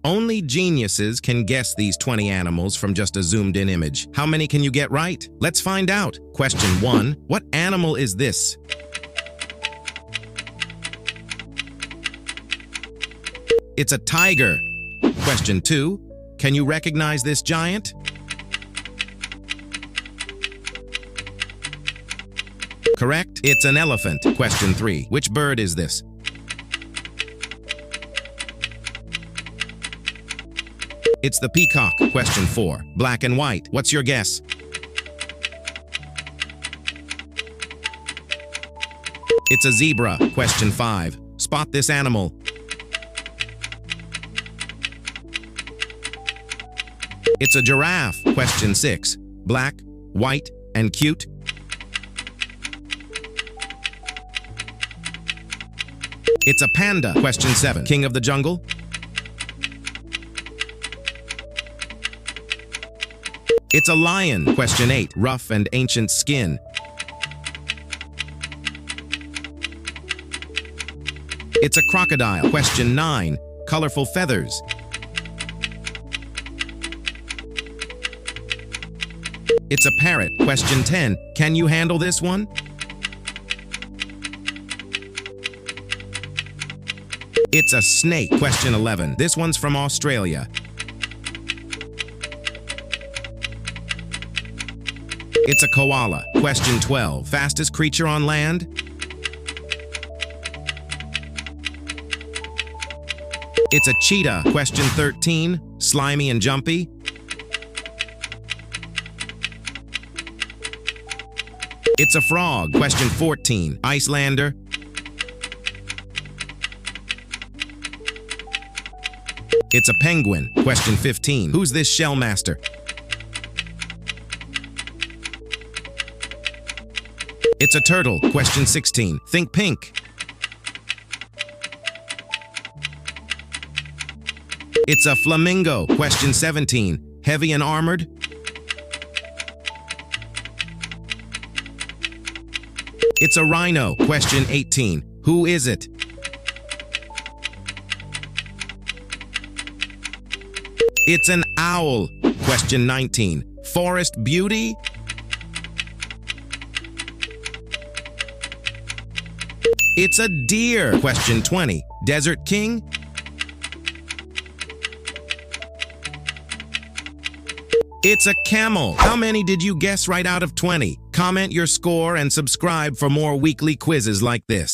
Only geniuses can guess these 20 animals from just a zoomed-in image. How many can you get right? Let's find out. Question 1. What animal is this? It's a tiger. Question 2. Can you recognize this giant? Correct. It's an elephant. Question 3. Which bird is this? It's the peacock. Question 4. Black and white. What's your guess? It's a zebra. Question 5. Spot this animal. It's a giraffe. Question 6. Black, white, and cute. It's a panda. Question 7. King of the jungle. It's a lion. Question 8. Rough and ancient skin. It's a crocodile. Question 9. Colorful feathers. It's a parrot. Question 10. Can you handle this one? It's a snake. Question 11. This one's from Australia. It's a koala. Question 12. Fastest creature on land? It's a cheetah. Question 13. Slimy and jumpy? It's a frog. Question 14. Icelander? It's a penguin. Question 15. Who's this shell master? It's a turtle. Question 16. Think pink. It's a flamingo. Question 17. Heavy and armored? It's a rhino. Question 18. Who is it? It's an owl. Question 19. Forest beauty? It's a deer. Question 20. Desert king? It's a camel. How many did you guess right out of 20? Comment your score and subscribe for more weekly quizzes like this.